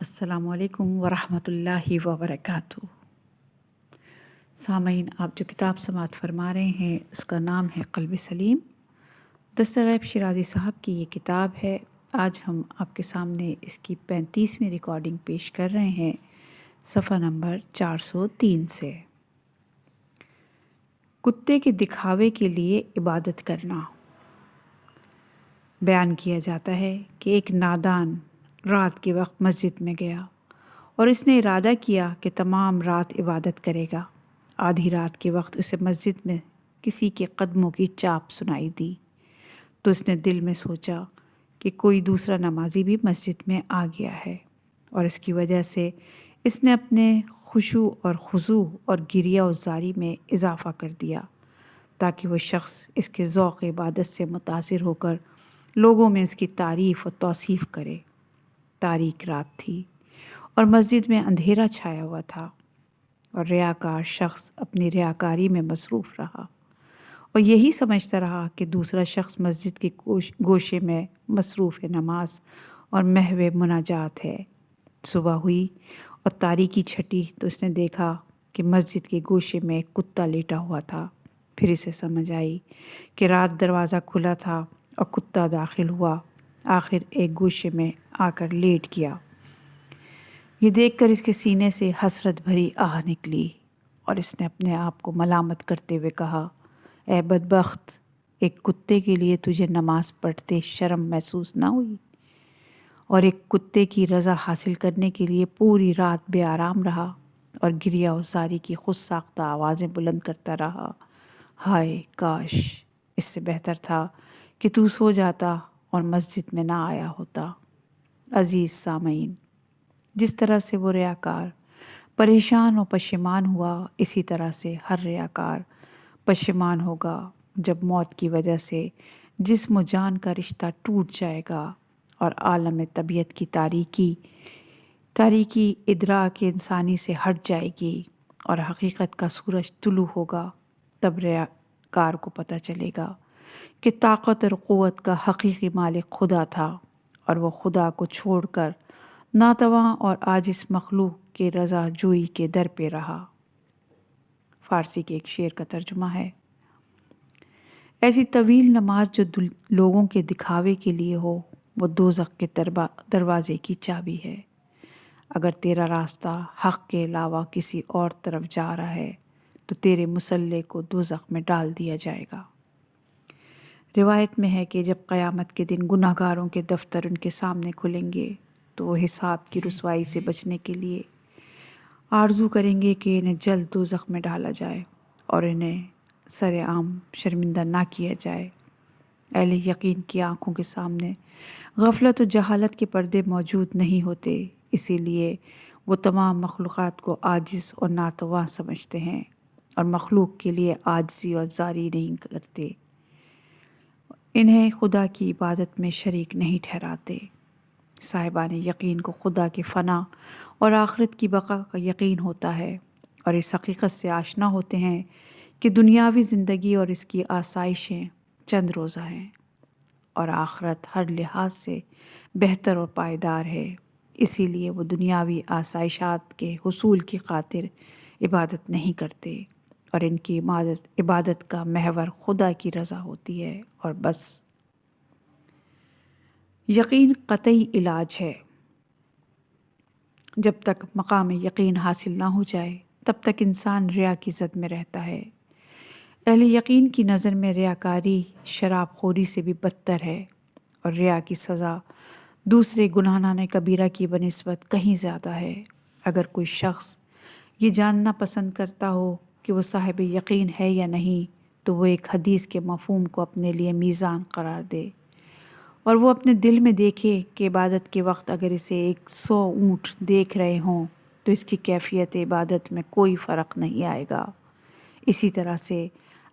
السلام علیکم ورحمۃ اللہ وبرکاتہ۔ سامعین، آپ جو کتاب سماعت فرما رہے ہیں اس کا نام ہے قلب سلیم۔ دستغیب شیرازی صاحب کی یہ کتاب ہے۔ آج ہم آپ کے سامنے اس کی 35ویں ریکارڈنگ پیش کر رہے ہیں، صفحہ نمبر 403 سے۔ کتے کے دکھاوے کے لیے عبادت کرنا۔ بیان کیا جاتا ہے کہ ایک نادان رات کے وقت مسجد میں گیا اور اس نے ارادہ کیا کہ تمام رات عبادت کرے گا۔ آدھی رات کے وقت اسے مسجد میں کسی کے قدموں کی چاپ سنائی دی تو اس نے دل میں سوچا کہ کوئی دوسرا نمازی بھی مسجد میں آ گیا ہے، اور اس کی وجہ سے اس نے اپنے خشوع اور خضوع اور گریہ و زاری میں اضافہ کر دیا تاکہ وہ شخص اس کے ذوق عبادت سے متاثر ہو کر لوگوں میں اس کی تعریف و توصیف کرے۔ تاریک رات تھی اور مسجد میں اندھیرا چھایا ہوا تھا، اور ریاکار شخص اپنی ریاکاری میں مصروف رہا اور یہی سمجھتا رہا کہ دوسرا شخص مسجد کے گوشے میں مصروف نماز اور محو مناجات ہے۔ صبح ہوئی اور تاریکی چھٹی تو اس نے دیکھا کہ مسجد کے گوشے میں ایک کتا لیٹا ہوا تھا۔ پھر اسے سمجھ آئی کہ رات دروازہ کھلا تھا اور کتا داخل ہوا، آخر ایک گوشے میں آ کر لیٹ گیا۔ یہ دیکھ کر اس کے سینے سے حسرت بھری آہ نکلی اور اس نے اپنے آپ کو ملامت کرتے ہوئے کہا، اے بدبخت، ایک کتے کے لیے تجھے نماز پڑھتے شرم محسوس نہ ہوئی، اور ایک کتے کی رضا حاصل کرنے کے لیے پوری رات بے آرام رہا اور گریہ و زاری کی خود ساختہ آوازیں بلند کرتا رہا۔ ہائے کاش اس سے بہتر تھا کہ تو سو جاتا اور مسجد میں نہ آیا ہوتا۔ عزیز سامعین، جس طرح سے وہ ریاکار پریشان و پشیمان ہوا، اسی طرح سے ہر ریاکار پشیمان ہوگا جب موت کی وجہ سے جسم و جان کا رشتہ ٹوٹ جائے گا اور عالم طبیعت کی تاریکی ادراک انسانی سے ہٹ جائے گی اور حقیقت کا سورج طلوع ہوگا۔ تب ریاکار کو پتہ چلے گا کہ طاقت اور قوت کا حقیقی مالک خدا تھا، اور وہ خدا کو چھوڑ کر ناتواں اور عاجز مخلوق کے رضا جوئی کے در پہ رہا۔ فارسی کے ایک شعر کا ترجمہ ہے، ایسی طویل نماز جو لوگوں کے دکھاوے کے لیے ہو، وہ دوزخ کے دروازے کی چابی ہے۔ اگر تیرا راستہ حق کے علاوہ کسی اور طرف جا رہا ہے تو تیرے مسلح کو دوزخ میں ڈال دیا جائے گا۔ روایت میں ہے کہ جب قیامت کے دن گناہ گاروں کے دفتر ان کے سامنے کھلیں گے تو وہ حساب کی رسوائی سے بچنے کے لیے آرزو کریں گے کہ انہیں جلد دوزخ میں ڈالا جائے اور انہیں سر عام شرمندہ نہ کیا جائے۔ اہل یقین کی آنکھوں کے سامنے غفلت و جہالت کے پردے موجود نہیں ہوتے، اسی لیے وہ تمام مخلوقات کو عاجز اور ناتواں سمجھتے ہیں اور مخلوق کے لیے عاجزی اور زاری نہیں کرتے، انہیں خدا کی عبادت میں شریک نہیں ٹھہراتے۔ صاحبان یقین کو خدا کے فنا اور آخرت کی بقا کا یقین ہوتا ہے، اور اس حقیقت سے آشنا ہوتے ہیں کہ دنیاوی زندگی اور اس کی آسائشیں چند روزہ ہیں اور آخرت ہر لحاظ سے بہتر اور پائیدار ہے۔ اسی لیے وہ دنیاوی آسائشات کے حصول کی خاطر عبادت نہیں کرتے، اور ان کی عبادت کا محور خدا کی رضا ہوتی ہے اور بس۔ یقین قطعی علاج ہے۔ جب تک مقام یقین حاصل نہ ہو جائے تب تک انسان ریا کی زد میں رہتا ہے۔ اہل یقین کی نظر میں ریاکاری شراب خوری سے بھی بدتر ہے، اور ریا کی سزا دوسرے گناہان کبیرہ کی بنسبت کہیں زیادہ ہے۔ اگر کوئی شخص یہ جاننا پسند کرتا ہو کہ وہ صاحب یقین ہے یا نہیں تو وہ ایک حدیث کے مفہوم کو اپنے لیے میزان قرار دے، اور وہ اپنے دل میں دیکھے کہ عبادت کے وقت اگر اسے 100 اونٹ دیکھ رہے ہوں تو اس کی کیفیت عبادت میں کوئی فرق نہیں آئے گا۔ اسی طرح سے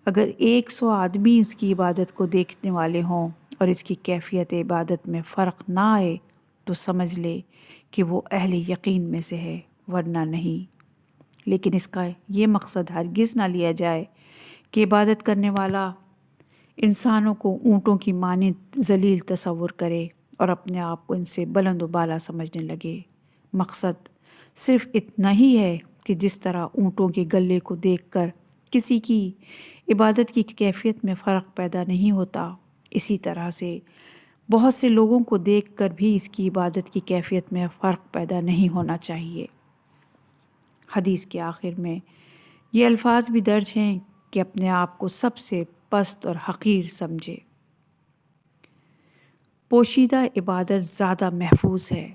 اگر 100 آدمی اس کی عبادت کو دیکھنے والے ہوں اور اس کی کیفیت عبادت میں فرق نہ آئے تو سمجھ لے کہ وہ اہل یقین میں سے ہے، ورنہ نہیں۔ لیکن اس کا یہ مقصد ہرگز نہ لیا جائے کہ عبادت کرنے والا انسانوں کو اونٹوں کی مانند ذلیل تصور کرے اور اپنے آپ کو ان سے بلند و بالا سمجھنے لگے، مقصد صرف اتنا ہی ہے کہ جس طرح اونٹوں کے گلے کو دیکھ کر کسی کی عبادت کی کیفیت میں فرق پیدا نہیں ہوتا، اسی طرح سے بہت سے لوگوں کو دیکھ کر بھی اس کی عبادت کی کیفیت میں فرق پیدا نہیں ہونا چاہیے۔ حدیث کے آخر میں یہ الفاظ بھی درج ہیں کہ اپنے آپ کو سب سے پست اور حقیر سمجھے۔ پوشیدہ عبادت زیادہ محفوظ ہے۔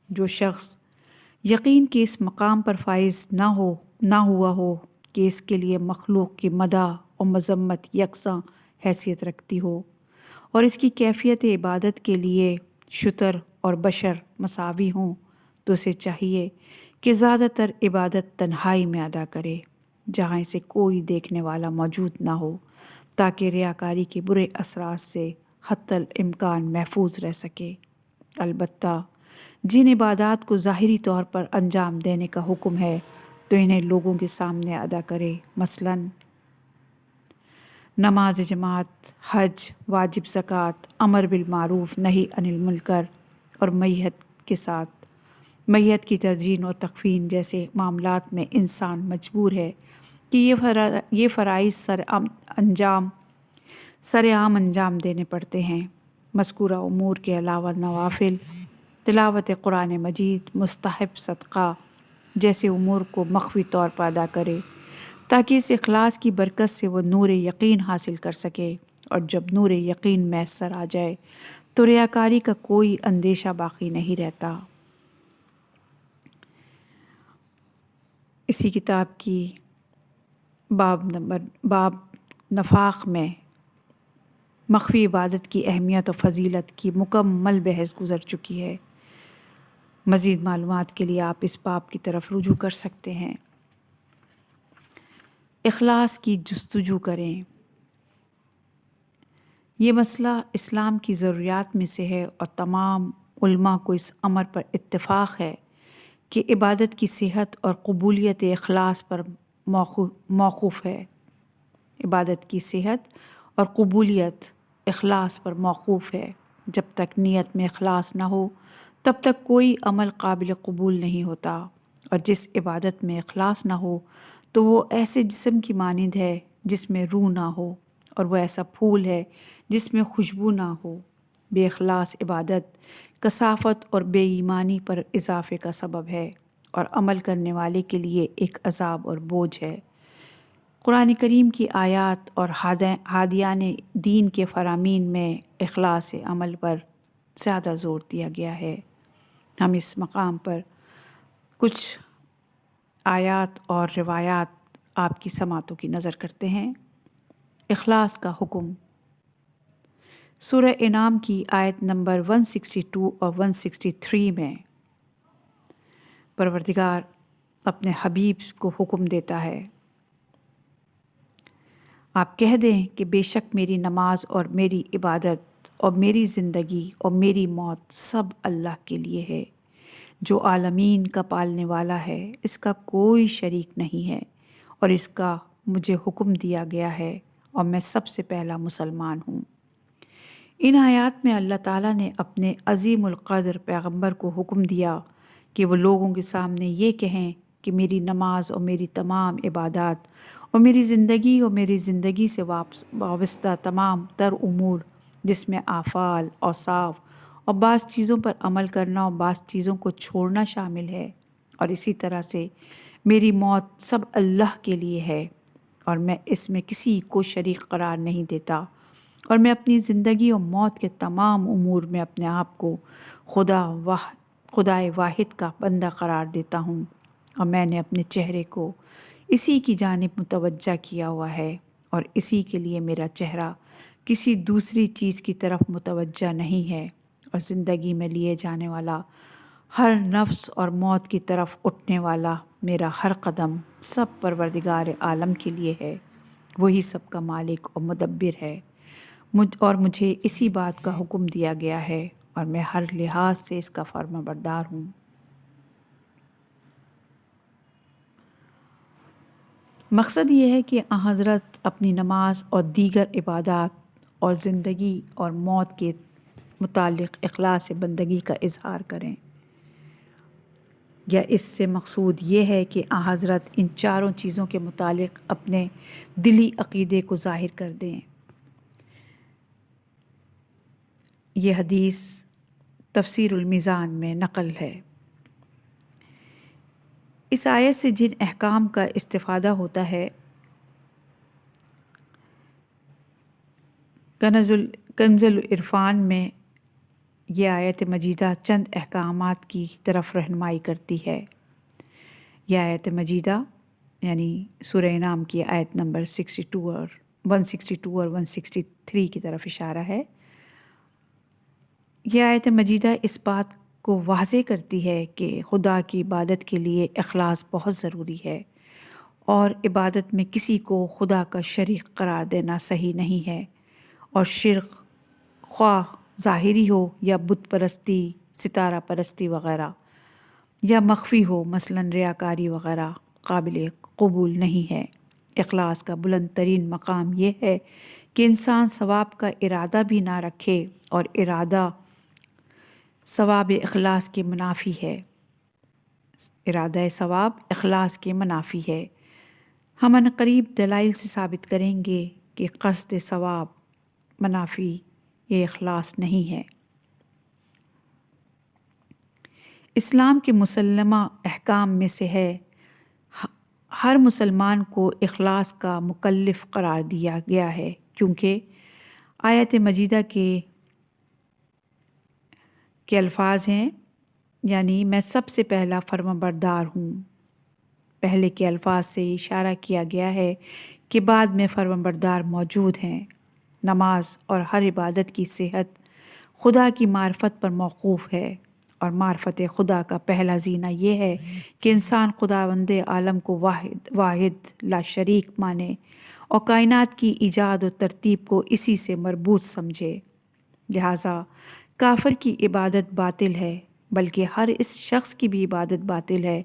جو شخص یقین کہ اس مقام پر فائز نہ ہوا ہو کہ اس کے لیے مخلوق کی مدح اور مذمت یکساں حیثیت رکھتی ہو اور اس کی کیفیت عبادت کے لیے شتر اور بشر مساوی ہوں، تو اسے چاہیے کہ زیادہ تر عبادت تنہائی میں ادا کرے، جہاں اسے کوئی دیکھنے والا موجود نہ ہو، تاکہ ریاکاری کے برے اثرات سے حتی الامکان محفوظ رہ سکے۔ البتہ جن عبادات کو ظاہری طور پر انجام دینے کا حکم ہے تو انہیں لوگوں کے سامنے ادا کرے، مثلاً نماز جماعت، حج، واجب زکوٰۃ، امر بالمعروف، نہی عن المنکر اور میت کی تزئین و تکفین جیسے معاملات میں انسان مجبور ہے کہ یہ فرائض سرعام انجام دینے پڑتے ہیں۔ مذکورہ امور کے علاوہ نوافل، تلاوت قرآن مجید، مستحب صدقہ جیسے امور کو مخفی طور پر ادا کرے، تاکہ اس اخلاص کی برکت سے وہ نور یقین حاصل کر سکے، اور جب نور یقین میسر آ جائے تو ریاکاری کا کوئی اندیشہ باقی نہیں رہتا۔ اسی کتاب کی باب نفاق میں مخفی عبادت کی اہمیت و فضیلت کی مکمل بحث گزر چکی ہے۔ مزید معلومات کے لیے آپ اس باب کی طرف رجوع کر سکتے ہیں۔ اخلاص کی جستجو کریں۔ یہ مسئلہ اسلام کی ضروریات میں سے ہے اور تمام علماء کو اس امر پر اتفاق ہے کہ عبادت کی صحت اور قبولیت اخلاص پر موقوف ہے۔ عبادت کی صحت اور قبولیت اخلاص پر موقوف ہے۔ جب تک نیت میں اخلاص نہ ہو تب تک کوئی عمل قابل قبول نہیں ہوتا، اور جس عبادت میں اخلاص نہ ہو تو وہ ایسے جسم کی مانند ہے جس میں روح نہ ہو، اور وہ ایسا پھول ہے جس میں خوشبو نہ ہو۔ بے اخلاص عبادت کثافت اور بے ایمانی پر اضافے کا سبب ہے اور عمل کرنے والے کے لیے ایک عذاب اور بوجھ ہے۔ قرآن کریم کی آیات اور ہادیان دین کے فرامین میں اخلاص عمل پر زیادہ زور دیا گیا ہے۔ ہم اس مقام پر کچھ آیات اور روایات آپ کی سماعتوں کی نظر کرتے ہیں۔ اخلاص کا حکم سورہ انعام کی آیت نمبر 162 اور 163 میں پروردگار اپنے حبیب کو حکم دیتا ہے، آپ کہہ دیں کہ بے شک میری نماز اور میری عبادت اور میری زندگی اور میری موت سب اللہ کے لیے ہے، جو عالمین کا پالنے والا ہے، اس کا کوئی شریک نہیں ہے، اور اس کا مجھے حکم دیا گیا ہے اور میں سب سے پہلا مسلمان ہوں۔ ان آیات میں اللہ تعالیٰ نے اپنے عظیم القدر پیغمبر کو حکم دیا کہ وہ لوگوں کے سامنے یہ کہیں کہ میری نماز اور میری تمام عبادات اور میری زندگی سے وابستہ تمام تر امور، جس میں آفعال، اوصاف اور بعض چیزوں پر عمل کرنا اور بعض چیزوں کو چھوڑنا شامل ہے، اور اسی طرح سے میری موت سب اللہ کے لیے ہے، اور میں اس میں کسی کو شریک قرار نہیں دیتا، اور میں اپنی زندگی اور موت کے تمام امور میں اپنے آپ کو خدائے واحد کا بندہ قرار دیتا ہوں، اور میں نے اپنے چہرے کو اسی کی جانب متوجہ کیا ہوا ہے، اور اسی کے لیے میرا چہرہ کسی دوسری چیز کی طرف متوجہ نہیں ہے، اور زندگی میں لیے جانے والا ہر نفس اور موت کی طرف اٹھنے والا میرا ہر قدم سب پروردگار عالم کے لیے ہے، وہی سب کا مالک اور مدبر ہے، اور مجھے اسی بات کا حکم دیا گیا ہے، اور میں ہر لحاظ سے اس کا فرما بردار ہوں۔ مقصد یہ ہے کہ حضرت اپنی نماز اور دیگر عبادات اور زندگی اور موت کے متعلق اخلاص بندگی کا اظہار کریں۔ یا اس سے مقصود یہ ہے کہ حضرت ان چاروں چیزوں کے متعلق اپنے دلی عقیدے کو ظاہر کر دیں؟ یہ حدیث تفسیر المیزان میں نقل ہے۔ اس آیت سے جن احکام کا استفادہ ہوتا ہے، کنز العرفان میں یہ آیت مجیدہ چند احکامات کی طرف رہنمائی کرتی ہے۔ یہ آیت مجیدہ یعنی سورہ انعام کی آیت نمبر 62 اور 163 کی طرف اشارہ ہے۔ یہ آیت مجیدہ اس بات کو واضح کرتی ہے کہ خدا کی عبادت کے لیے اخلاص بہت ضروری ہے، اور عبادت میں کسی کو خدا کا شریک قرار دینا صحیح نہیں ہے، اور شرک خواہ ظاہری ہو یا بت پرستی، ستارہ پرستی وغیرہ، یا مخفی ہو مثلاً ریاکاری وغیرہ، قابل قبول نہیں ہے۔ اخلاص کا بلند ترین مقام یہ ہے کہ انسان ثواب کا ارادہ بھی نہ رکھے، اور ارادہ ثواب اخلاص کے منافی ہے۔ ارادہ ثواب اخلاص کے منافی ہے۔ ہم عنقریب دلائل سے ثابت کریں گے کہ قصد ثواب منافی یہ اخلاص نہیں ہے۔ اسلام کے مسلمہ احکام میں سے ہے ہر مسلمان کو اخلاص کا مکلف قرار دیا گیا ہے، کیونکہ آیت مجیدہ کے الفاظ ہیں، یعنی میں سب سے پہلا فرمانبردار ہوں۔ پہلے کے الفاظ سے اشارہ کیا گیا ہے کہ بعد میں فرمانبردار موجود ہیں۔ نماز اور ہر عبادت کی صحت خدا کی معرفت پر موقوف ہے، اور معرفت خدا کا پہلا زینہ یہ ہے کہ انسان خداوند عالم کو واحد لا شریک مانے، اور کائنات کی ایجاد و ترتیب کو اسی سے مربوط سمجھے۔ لہٰذا کافر کی عبادت باطل ہے، بلکہ ہر اس شخص کی بھی عبادت باطل ہے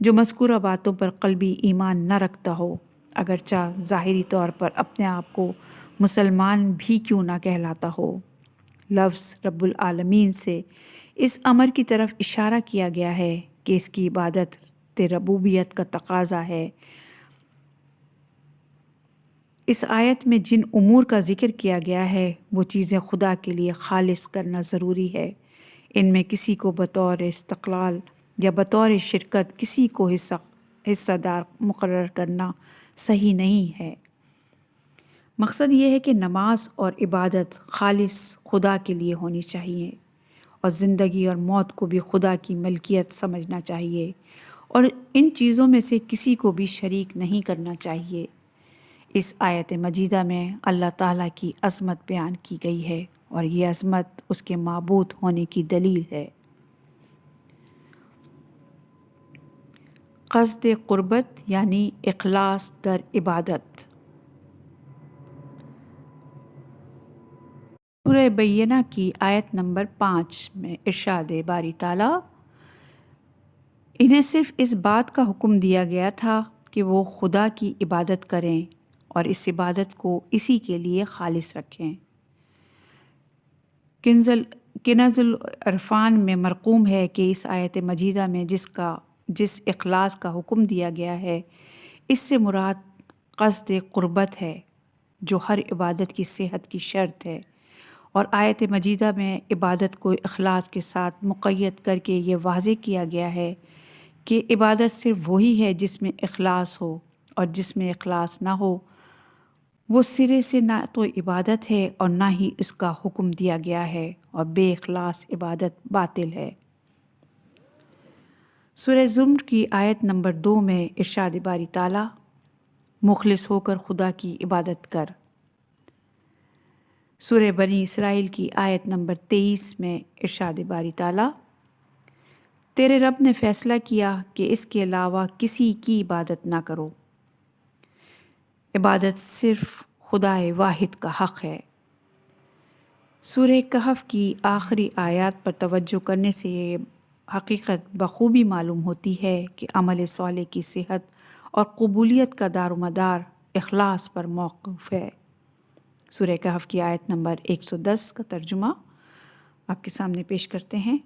جو مذکورہ باتوں پر قلبی ایمان نہ رکھتا ہو، اگرچہ ظاہری طور پر اپنے آپ کو مسلمان بھی کیوں نہ کہلاتا ہو۔ لفظ رب العالمین سے اس امر کی طرف اشارہ کیا گیا ہے کہ اس کی عبادت ربوبیت کا تقاضا ہے۔ اس آیت میں جن امور کا ذکر کیا گیا ہے وہ چیزیں خدا کے لیے خالص کرنا ضروری ہے۔ ان میں کسی کو بطور استقلال یا بطور شرکت کسی کو حصہ دار مقرر کرنا صحیح نہیں ہے۔ مقصد یہ ہے کہ نماز اور عبادت خالص خدا کے لیے ہونی چاہیے، اور زندگی اور موت کو بھی خدا کی ملکیت سمجھنا چاہیے، اور ان چیزوں میں سے کسی کو بھی شریک نہیں کرنا چاہیے۔ اس آیت مجیدہ میں اللہ تعالیٰ کی عظمت بیان کی گئی ہے، اور یہ عظمت اس کے معبود ہونے کی دلیل ہے۔ قصد قربت یعنی اخلاص در عبادت۔ سورہ بینہ کی آیت نمبر 5 میں ارشاد باری تعالیٰ، انہیں صرف اس بات کا حکم دیا گیا تھا کہ وہ خدا کی عبادت کریں اور اس عبادت کو اسی کے لیے خالص رکھیں۔ کنز العرفان میں مرقوم ہے کہ اس آیت مجیدہ میں جس اخلاص کا حکم دیا گیا ہے، اس سے مراد قصد قربت ہے، جو ہر عبادت کی صحت کی شرط ہے، اور آیت مجیدہ میں عبادت کو اخلاص کے ساتھ مقید کر کے یہ واضح کیا گیا ہے کہ عبادت صرف وہی ہے جس میں اخلاص ہو، اور جس میں اخلاص نہ ہو وہ سرے سے نہ تو عبادت ہے اور نہ ہی اس کا حکم دیا گیا ہے، اور بے اخلاص عبادت باطل ہے۔ سورہ زمر کی آیت نمبر 2 میں ارشاد باری تعالیٰ، مخلص ہو کر خدا کی عبادت کر۔ سورہ بنی اسرائیل کی آیت نمبر 23 میں ارشاد باری تعالیٰ، تیرے رب نے فیصلہ کیا کہ اس کے علاوہ کسی کی عبادت نہ کرو۔ عبادت صرف خدا واحد کا حق ہے۔ سورہ کہف کی آخری آیات پر توجہ کرنے سے یہ حقیقت بخوبی معلوم ہوتی ہے کہ عمل صالح کی صحت اور قبولیت کا دار و مدار اخلاص پر موقوف ہے۔ سورہ کہف کی آیت نمبر 110 کا ترجمہ آپ کے سامنے پیش کرتے ہیں۔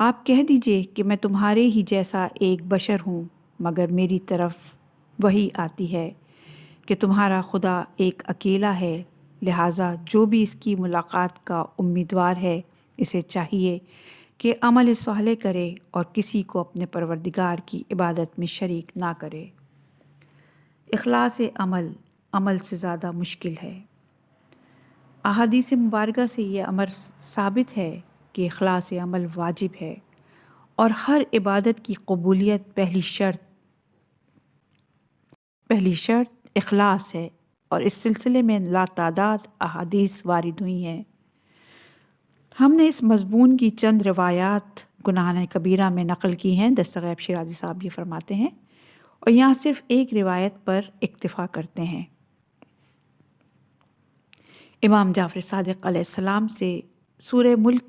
آپ کہہ دیجئے کہ میں تمہارے ہی جیسا ایک بشر ہوں، مگر میری طرف وہی آتی ہے کہ تمہارا خدا ایک اکیلا ہے، لہٰذا جو بھی اس کی ملاقات کا امیدوار ہے اسے چاہیے کہ عمل صالح کرے اور کسی کو اپنے پروردگار کی عبادت میں شریک نہ کرے۔ اخلاص عمل سے زیادہ مشکل ہے۔ احادیث مبارکہ سے یہ امر ثابت ہے کہ اخلاص عمل واجب ہے اور ہر عبادت کی قبولیت پہلی شرط اخلاص ہے، اور اس سلسلے میں لاتعداد احادیث وارد ہوئی ہیں۔ ہم نے اس مضمون کی چند روایات گناہ کبیرہ میں نقل کی ہیں۔ دستغیب شیرازی صاحب یہ فرماتے ہیں، اور یہاں صرف ایک روایت پر اکتفا کرتے ہیں۔ امام جعفر صادق علیہ السلام سے سورہ ملک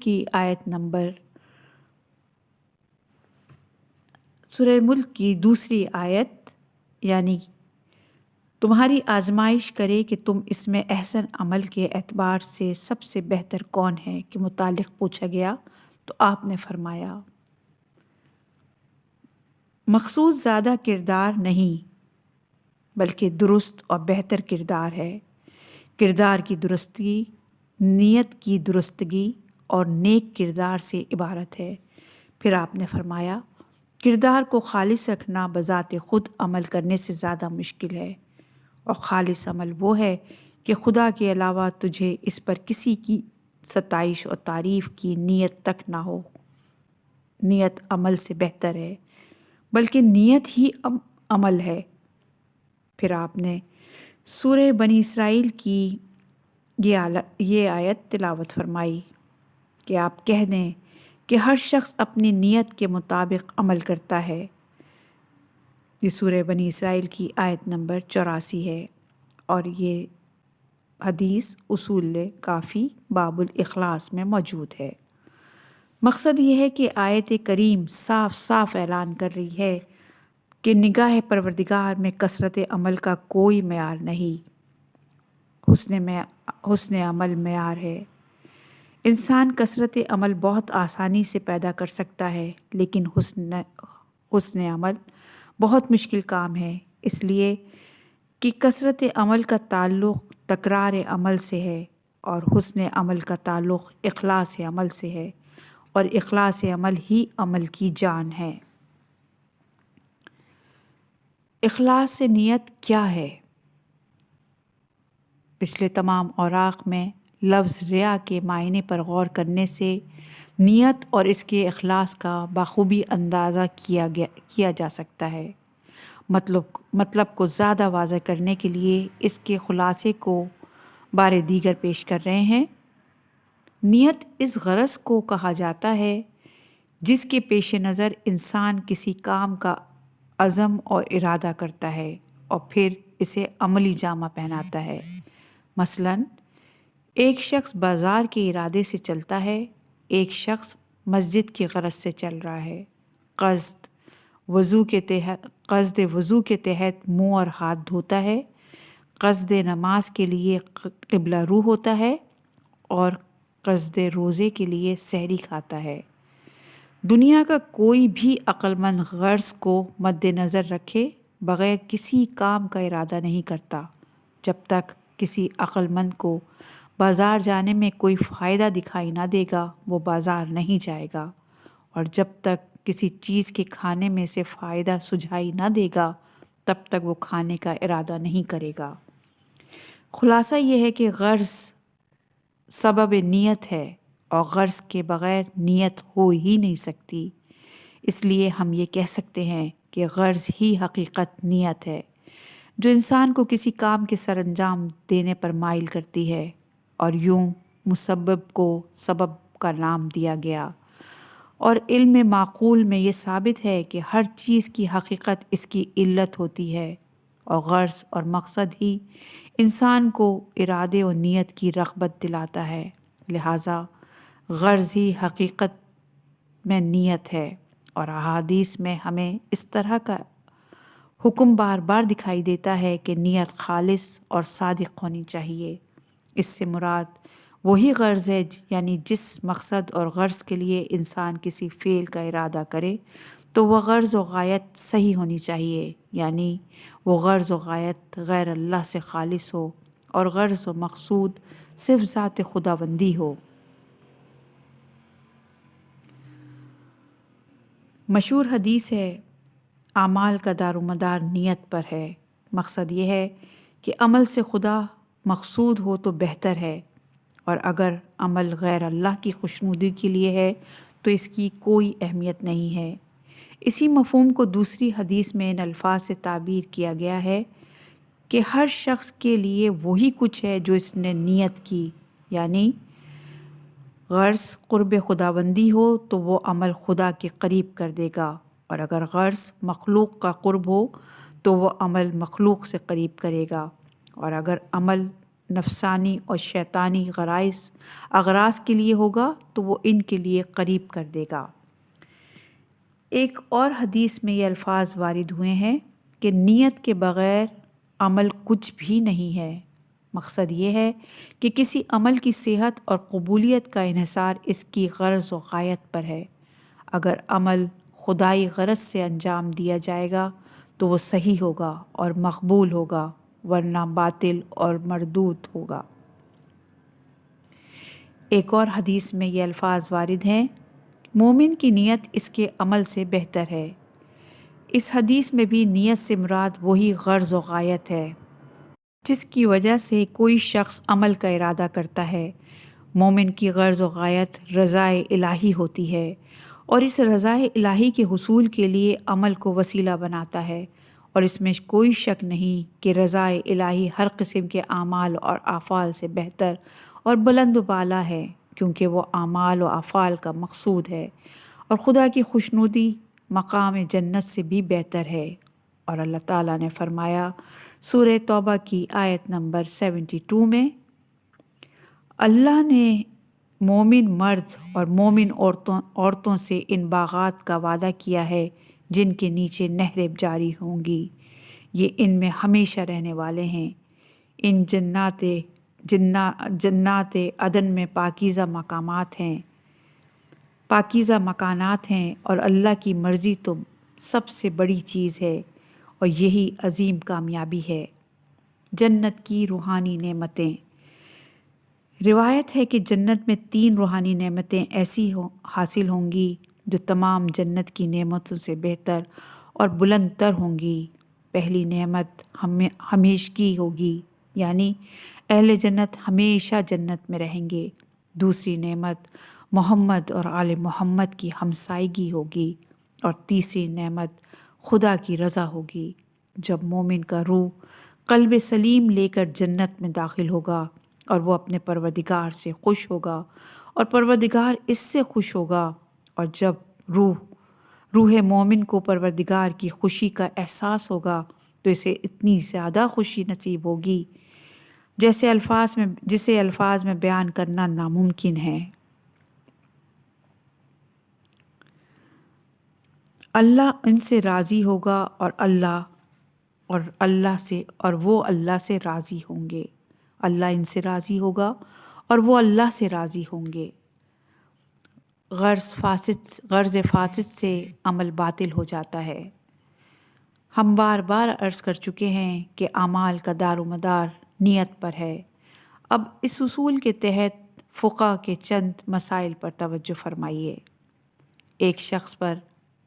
کی دوسری آیت، یعنی تمہاری آزمائش کرے کہ تم اس میں احسن عمل کے اعتبار سے سب سے بہتر کون ہے، کے متعلق پوچھا گیا تو آپ نے فرمایا مخصوص زیادہ کردار نہیں بلکہ درست اور بہتر کردار ہے۔ کردار کی درستی نیت کی درستگی اور نیک کردار سے عبارت ہے۔ پھر آپ نے فرمایا کردار کو خالص رکھنا بذات خود عمل کرنے سے زیادہ مشکل ہے، اور خالص عمل وہ ہے کہ خدا کے علاوہ تجھے اس پر کسی کی ستائش اور تعریف کی نیت تک نہ ہو۔ نیت عمل سے بہتر ہے، بلکہ نیت ہی عمل ہے۔ پھر آپ نے سورہ بنی اسرائیل کی یہ آیت تلاوت فرمائی کہ آپ کہہ دیں کہ ہر شخص اپنی نیت کے مطابق عمل کرتا ہے۔ یہ سورہ بنی اسرائیل کی آیت نمبر 84 ہے، اور یہ حدیث اصول کافی باب الاخلاص میں موجود ہے۔ مقصد یہ ہے کہ آیت کریم صاف صاف اعلان کر رہی ہے کہ نگاہ پروردگار میں کثرت عمل کا کوئی معیار نہیں، حسن عمل معیار ہے۔ انسان کثرت عمل بہت آسانی سے پیدا کر سکتا ہے، لیکن حسن عمل بہت مشکل کام ہے، اس لیے کہ کثرت عمل کا تعلق تکرار عمل سے ہے، اور حسن عمل کا تعلق اخلاص عمل سے ہے، اور اخلاص عمل ہی عمل کی جان ہے۔ اخلاص سے نیت کیا ہے؟ پچھلے تمام اوراق میں لفظ ریا کے معنی پر غور کرنے سے نیت اور اس کے اخلاص کا بخوبی اندازہ کیا جا سکتا ہے۔ مطلب کو زیادہ واضح کرنے کے لیے اس کے خلاصے کو بار دیگر پیش کر رہے ہیں۔ نیت اس غرض کو کہا جاتا ہے جس کے پیش نظر انسان کسی کام کا عزم اور ارادہ کرتا ہے اور پھر اسے عملی جامہ پہناتا ہے۔ مثلاً ایک شخص بازار کے ارادے سے چلتا ہے، ایک شخص مسجد کی غرض سے چل رہا ہے۔ قصد وضو کے تحت منہ اور ہاتھ دھوتا ہے، قصد نماز کے لیے قبلہ رو ہوتا ہے، اور قصد روزے کے لیے سحری کھاتا ہے۔ دنیا کا کوئی بھی عقل مند غرض کو مد نظر رکھے بغیر کسی کام کا ارادہ نہیں کرتا۔ جب تک کسی عقل مند کو بازار جانے میں کوئی فائدہ دکھائی نہ دے گا وہ بازار نہیں جائے گا، اور جب تک کسی چیز کے کھانے میں سے فائدہ سجھائی نہ دے گا تب تک وہ کھانے کا ارادہ نہیں کرے گا۔ خلاصہ یہ ہے کہ غرض سبب نیت ہے، اور غرض کے بغیر نیت ہو ہی نہیں سکتی۔ اس لیے ہم یہ کہہ سکتے ہیں کہ غرض ہی حقیقت نیت ہے، جو انسان کو کسی کام کے سر انجام دینے پر مائل کرتی ہے، اور یوں مسبب کو سبب کا نام دیا گیا۔ اور علم معقول میں یہ ثابت ہے کہ ہر چیز کی حقیقت اس کی علت ہوتی ہے، اور غرض اور مقصد ہی انسان کو ارادے و نیت کی رغبت دلاتا ہے، لہٰذا غرض ہی حقیقت میں نیت ہے۔ اور احادیث میں ہمیں اس طرح کا حکم بار بار دکھائی دیتا ہے کہ نیت خالص اور صادق ہونی چاہیے۔ اس سے مراد وہی غرض ہے، یعنی جس مقصد اور غرض کے لیے انسان کسی فعل کا ارادہ کرے تو وہ غرض و غایت صحیح ہونی چاہیے، یعنی وہ غرض و غایت غیر اللہ سے خالص ہو اور غرض و مقصود صرف ذات خداوندی ہو۔ مشہور حدیث ہے، اعمال کا دار و مدار نیت پر ہے۔ مقصد یہ ہے کہ عمل سے خدا مقصود ہو تو بہتر ہے، اور اگر عمل غیر اللہ کی خوشنودی کے لیے ہے تو اس کی کوئی اہمیت نہیں ہے۔ اسی مفہوم کو دوسری حدیث میں ان الفاظ سے تعبیر کیا گیا ہے کہ ہر شخص کے لیے وہی کچھ ہے جو اس نے نیت کی، یعنی غرض قرب خداوندی ہو تو وہ عمل خدا کے قریب کر دے گا، اور اگر غرض مخلوق کا قرب ہو تو وہ عمل مخلوق سے قریب کرے گا، اور اگر عمل نفسانی اور شیطانی اغراض کے لیے ہوگا تو وہ ان کے لیے قریب کر دے گا۔ ایک اور حدیث میں یہ الفاظ وارد ہوئے ہیں کہ نیت کے بغیر عمل کچھ بھی نہیں ہے۔ مقصد یہ ہے کہ کسی عمل کی صحت اور قبولیت کا انحصار اس کی غرض و غایت پر ہے۔ اگر عمل خدائی غرض سے انجام دیا جائے گا تو وہ صحیح ہوگا اور مقبول ہوگا، ورنہ باطل اور مردود ہوگا۔ ایک اور حدیث میں یہ الفاظ وارد ہیں، مومن کی نیت اس کے عمل سے بہتر ہے۔ اس حدیث میں بھی نیت سے مراد وہی غرض و غایت ہے جس کی وجہ سے کوئی شخص عمل کا ارادہ کرتا ہے۔ مومن کی غرض و غایت رضائے الہی ہوتی ہے، اور اس رضائے الہی کے حصول کے لیے عمل کو وسیلہ بناتا ہے، اور اس میں کوئی شک نہیں کہ رضائے الہی ہر قسم کے اعمال اور افعال سے بہتر اور بلند و بالا ہے، کیونکہ وہ اعمال و افعال کا مقصود ہے، اور خدا کی خوشنودی مقام جنت سے بھی بہتر ہے۔ اور اللہ تعالیٰ نے فرمایا سورہ توبہ کی آیت نمبر 72 میں، اللہ نے مومن مرد اور مومن عورتوں سے ان باغات کا وعدہ کیا ہے جن کے نیچے نہریں جاری ہوں گی، یہ ان میں ہمیشہ رہنے والے ہیں۔ ان جنات عدن میں پاکیزہ مکانات ہیں، اور اللہ کی مرضی تو سب سے بڑی چیز ہے، اور یہی عظیم کامیابی ہے۔ جنت کی روحانی نعمتیں۔ روایت ہے کہ جنت میں 3 روحانی نعمتیں ایسی حاصل ہوں گی جو تمام جنت کی نعمتوں سے بہتر اور بلند تر ہوں گی۔ پہلی نعمت ہمیشگی ہوگی، یعنی اہل جنت ہمیشہ جنت میں رہیں گے۔ دوسری نعمت محمد اور آل محمد کی ہمسائیگی ہوگی، اور تیسری نعمت خدا کی رضا ہوگی۔ جب مومن کا روح قلب سلیم لے کر جنت میں داخل ہوگا اور وہ اپنے پروردگار سے خوش ہوگا اور پروردگار اس سے خوش ہوگا، اور جب روح مومن کو پروردگار کی خوشی کا احساس ہوگا تو اسے اتنی زیادہ خوشی نصیب ہوگی جسے الفاظ میں بیان کرنا ناممکن ہے۔ اللہ ان سے راضی ہوگا اور وہ اللہ سے راضی ہوں گے۔ اللہ ان سے راضی ہوگا اور وہ اللہ سے راضی ہوں گے۔ غرض فاسد سے عمل باطل ہو جاتا ہے۔ ہم بار بار عرض کر چکے ہیں کہ اعمال کا دار و مدار نیت پر ہے۔ اب اس اصول کے تحت فقہ کے چند مسائل پر توجہ فرمائیے۔ ایک شخص پر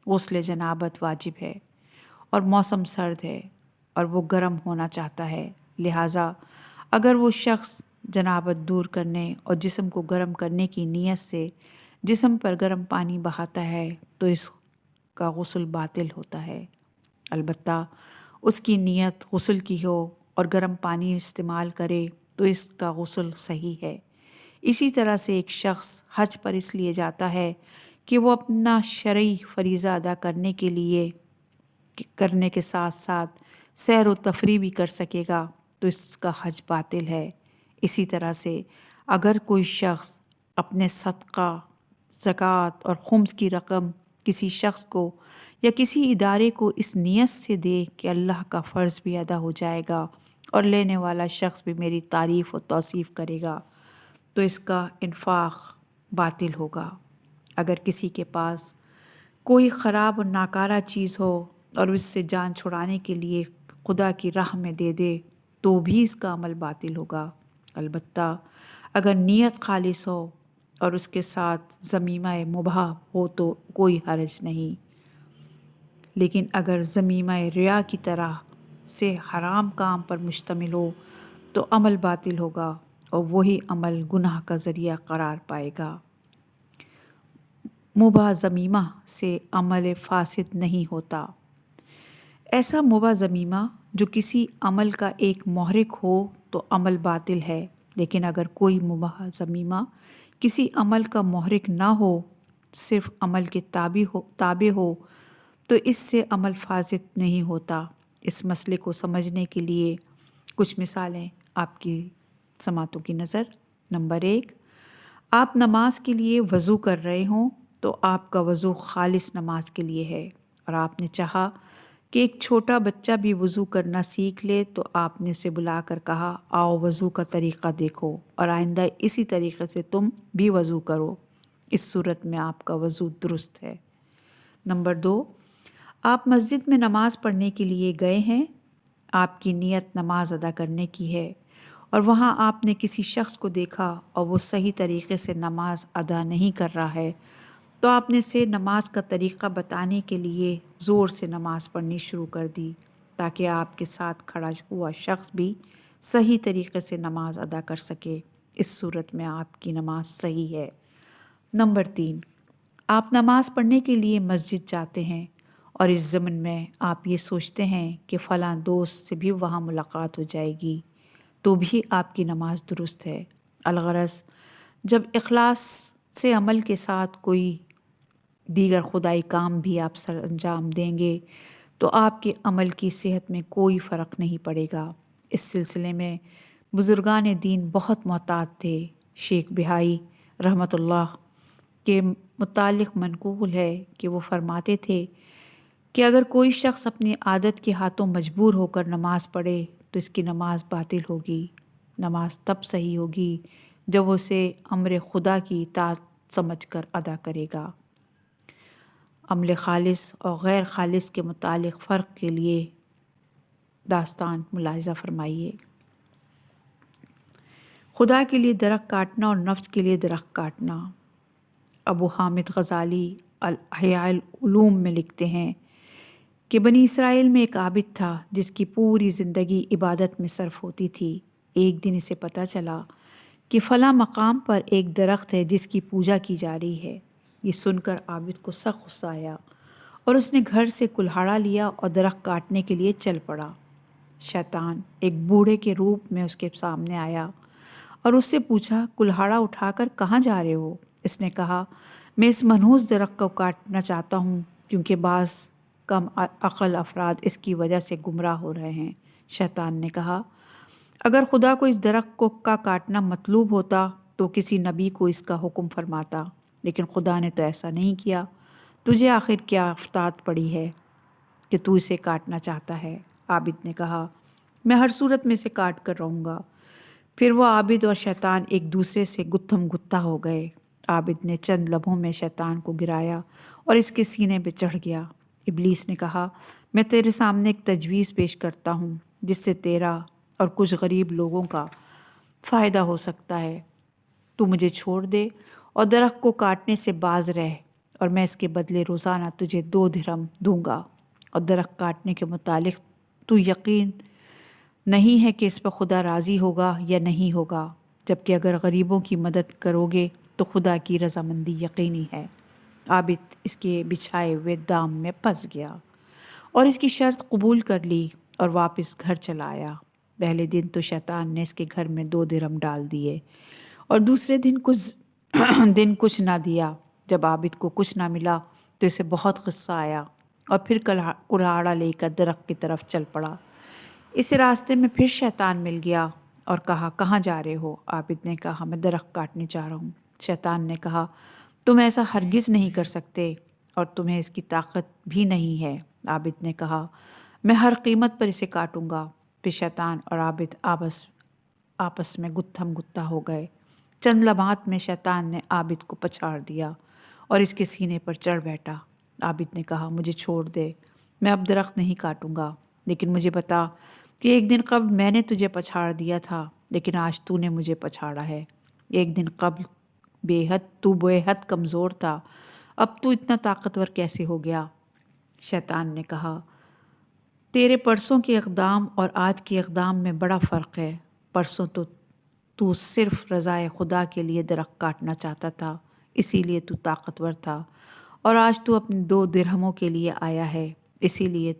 غسل جنابت واجب ہے اور موسم سرد ہے اور وہ گرم ہونا چاہتا ہے، لہٰذا اگر وہ شخص جنابت دور کرنے اور جسم کو گرم کرنے کی نیت سے جسم پر گرم پانی بہاتا ہے تو اس کا غسل باطل ہوتا ہے، البتہ اس کی نیت غسل کی ہو اور گرم پانی استعمال کرے تو اس کا غسل صحیح ہے۔ اسی طرح سے ایک شخص حج پر اس لیے جاتا ہے کہ وہ اپنا شرعی فریضہ ادا کرنے کے ساتھ ساتھ سیر و تفریح بھی کر سکے گا تو اس کا حج باطل ہے۔ اسی طرح سے اگر کوئی شخص اپنے صدقہ، زکوٰۃ اور خمس کی رقم کسی شخص کو یا کسی ادارے کو اس نیت سے دے کہ اللہ کا فرض بھی ادا ہو جائے گا اور لینے والا شخص بھی میری تعریف و توصیف کرے گا، تو اس کا انفاق باطل ہوگا۔ اگر کسی کے پاس کوئی خراب اور ناکارہ چیز ہو اور اس سے جان چھڑانے کے لیے خدا کی راہ میں دے دے تو بھی اس کا عمل باطل ہوگا۔ البتہ اگر نیت خالص ہو اور اس کے ساتھ ذمیمہ مباح ہو تو کوئی حرج نہیں، لیکن اگر ذمیمہ ریا کی طرح سے حرام کام پر مشتمل ہو تو عمل باطل ہوگا اور وہی عمل گناہ کا ذریعہ قرار پائے گا۔ مباح ذمیمہ سے عمل فاسد نہیں ہوتا۔ ایسا مباح ذمیمہ جو کسی عمل کا ایک محرک ہو تو عمل باطل ہے، لیکن اگر کوئی مباح ذمیمہ کسی عمل کا محرک نہ ہو، صرف عمل کے تابع ہو تو اس سے عمل فاسد نہیں ہوتا۔ اس مسئلے کو سمجھنے کے لیے کچھ مثالیں آپ کی سماعتوں کی نظر۔ نمبر 1، آپ نماز کے لیے وضو کر رہے ہوں تو آپ کا وضو خالص نماز کے لیے ہے، اور آپ نے چاہا کہ ایک چھوٹا بچہ بھی وضو کرنا سیکھ لے تو آپ نے اسے بلا کر کہا آؤ وضو کا طریقہ دیکھو اور آئندہ اسی طریقے سے تم بھی وضو کرو۔ اس صورت میں آپ کا وضو درست ہے۔ نمبر 2، آپ مسجد میں نماز پڑھنے کے لیے گئے ہیں، آپ کی نیت نماز ادا کرنے کی ہے، اور وہاں آپ نے کسی شخص کو دیکھا اور وہ صحیح طریقے سے نماز ادا نہیں کر رہا ہے تو آپ نے اسے نماز کا طریقہ بتانے کے لیے زور سے نماز پڑھنی شروع کر دی تاکہ آپ کے ساتھ کھڑا ہوا شخص بھی صحیح طریقے سے نماز ادا کر سکے۔ اس صورت میں آپ کی نماز صحیح ہے۔ نمبر 3، آپ نماز پڑھنے کے لیے مسجد جاتے ہیں اور اس ضمن میں آپ یہ سوچتے ہیں کہ فلاں دوست سے بھی وہاں ملاقات ہو جائے گی تو بھی آپ کی نماز درست ہے۔ الغرض جب اخلاص سے عمل کے ساتھ کوئی دیگر خدائی کام بھی آپ سر انجام دیں گے تو آپ کے عمل کی صحت میں کوئی فرق نہیں پڑے گا۔ اس سلسلے میں بزرگان دین بہت محتاط تھے۔ شیخ بہائی رحمۃ اللہ کے متعلق منقول ہے کہ وہ فرماتے تھے کہ اگر کوئی شخص اپنی عادت کے ہاتھوں مجبور ہو کر نماز پڑھے تو اس کی نماز باطل ہوگی۔ نماز تب صحیح ہوگی جب اسے امر خدا کی اطاعت سمجھ کر ادا کرے گا۔ عمل خالص اور غیر خالص کے متعلق فرق کے لیے داستان ملاحظہ فرمائیے۔ خدا کے لیے درخت کاٹنا اور نفس کے لیے درخت کاٹنا۔ ابو حامد غزالی احیاء العلوم میں لکھتے ہیں کہ بنی اسرائیل میں ایک عابد تھا جس کی پوری زندگی عبادت میں صرف ہوتی تھی۔ ایک دن اسے پتہ چلا کہ فلاں مقام پر ایک درخت ہے جس کی پوجا کی جا رہی ہے۔ یہ سن کر عابد کو سخت غصہ آیا اور اس نے گھر سے کلہاڑا لیا اور درخت کاٹنے کے لیے چل پڑا۔ شیطان ایک بوڑھے کے روپ میں اس کے سامنے آیا اور اس سے پوچھا کلہاڑا اٹھا کر کہاں جا رہے ہو؟ اس نے کہا میں اس منحوس درخت کو کاٹنا چاہتا ہوں کیونکہ بعض کم عقل افراد اس کی وجہ سے گمراہ ہو رہے ہیں۔ شیطان نے کہا اگر خدا کو اس درخت کا کاٹنا مطلوب ہوتا تو کسی نبی کو اس کا حکم فرماتا، لیکن خدا نے تو ایسا نہیں کیا۔ تجھے آخر کیا افتاد پڑی ہے کہ تو اسے کاٹنا چاہتا ہے؟ عابد نے کہا میں ہر صورت میں اسے کاٹ کر رہوں گا۔ پھر وہ عابد اور شیطان ایک دوسرے سے گتھم گتھا ہو گئے۔ عابد نے چند لمحوں میں شیطان کو گرایا اور اس کے سینے پہ چڑھ گیا۔ ابلیس نے کہا میں تیرے سامنے ایک تجویز پیش کرتا ہوں جس سے تیرا اور کچھ غریب لوگوں کا فائدہ ہو سکتا ہے۔ تو مجھے چھوڑ دے اور درخت کو کاٹنے سے باز رہ، اور میں اس کے بدلے روزانہ تجھے 2 درہم دوں گا۔ اور درخت کاٹنے کے متعلق تو یقین نہیں ہے کہ اس پر خدا راضی ہوگا یا نہیں ہوگا، جبکہ اگر غریبوں کی مدد کرو گے تو خدا کی رضامندی یقینی ہے۔ عابد اس کے بچھائے ہوئے دام میں پھنس گیا اور اس کی شرط قبول کر لی اور واپس گھر چلا آیا۔ پہلے دن تو شیطان نے اس کے گھر میں 2 درہم ڈال دیے اور دوسرے دن کچھ نہ دیا۔ جب عابد کو کچھ نہ ملا تو اسے بہت غصہ آیا اور پھر کلہاڑا لے کر درخت کی طرف چل پڑا۔ اس راستے میں پھر شیطان مل گیا اور کہا کہاں جا رہے ہو؟ عابد نے کہا میں درخت کاٹنے جا رہا ہوں۔ شیطان نے کہا تم ایسا ہرگز نہیں کر سکتے اور تمہیں اس کی طاقت بھی نہیں ہے۔ عابد نے کہا میں ہر قیمت پر اسے کاٹوں گا۔ پھر شیطان اور عابد آپس میں گتھم گتھا ہو گئے۔ چند لمحات میں شیطان نے عابد کو پچھاڑ دیا اور اس کے سینے پر چڑھ بیٹھا۔ عابد نے کہا، مجھے چھوڑ دے، میں اب درخت نہیں کاٹوں گا، لیکن مجھے بتا کہ ایک دن قبل میں نے تجھے پچھاڑ دیا تھا، لیکن آج تو نے مجھے پچھاڑا ہے۔ ایک دن قبل تو بے حد کمزور تھا، اب تو اتنا طاقتور کیسے ہو گیا؟ شیطان نے کہا، تیرے پرسوں کے اقدام اور آج کے اقدام میں بڑا فرق ہے۔ پرسوں تو صرف رضائے خدا کے لیے درخت کاٹنا چاہتا تھا، اسی لیے تو طاقتور تھا، اور آج تو اپنے 2 درہموں کے لیے آیا ہے، اسی لیے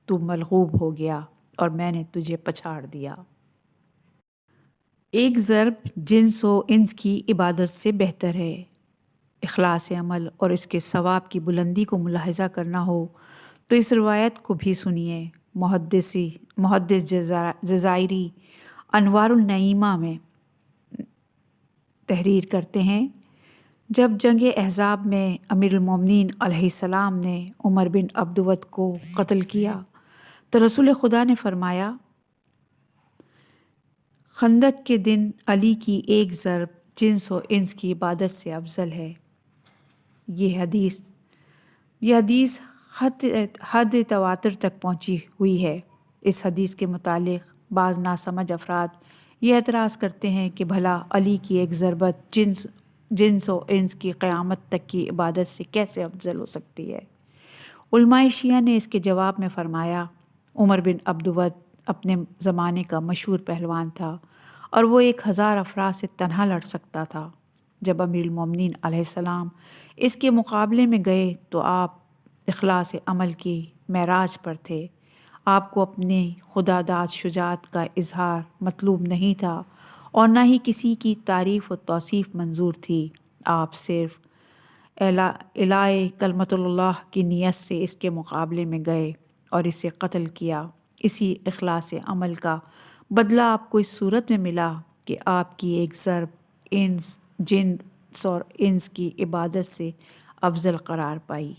تو مغلوب ہو گیا اور میں نے تجھے پچھاڑ دیا۔ ایک ضرب جنس و انس کی عبادت سے بہتر ہے۔ اخلاص عمل اور اس کے ثواب کی بلندی کو ملاحظہ کرنا ہو تو اس روایت کو بھی سنیے۔ محدث جزائری انوار النعیمہ میں تحریر کرتے ہیں، جب جنگ احزاب میں امیر المومنین علیہ السلام نے عمر بن عبدود کو قتل کیا تو رسول خدا نے فرمایا، خندق کے دن علی کی ایک ضرب جنس و انس کی عبادت سے افضل ہے۔ یہ حدیث حد تواتر تک پہنچی ہوئی ہے۔ اس حدیث کے متعلق بعض ناسمجھ افراد یہ اعتراض کرتے ہیں کہ بھلا علی کی ایک ضربت جنس و انس کی قیامت تک کی عبادت سے کیسے افضل ہو سکتی ہے؟ علماء شیعہ نے اس کے جواب میں فرمایا، عمر بن عبدود اپنے زمانے کا مشہور پہلوان تھا اور وہ 1000 افراد سے تنہا لڑ سکتا تھا۔ جب امیر المومنین علیہ السلام اس کے مقابلے میں گئے تو آپ اخلاص عمل کی معراج پر تھے۔ آپ کو اپنے خدا داد شجاعت کا اظہار مطلوب نہیں تھا اور نہ ہی کسی کی تعریف و توصیف منظور تھی۔ آپ صرف اعلاء کلمۃ اللہ کی نیت سے اس کے مقابلے میں گئے اور اسے قتل کیا۔ اسی اخلاص عمل کا بدلہ آپ کو اس صورت میں ملا کہ آپ کی ایک ضرب جنس اور انس کی عبادت سے افضل قرار پائی۔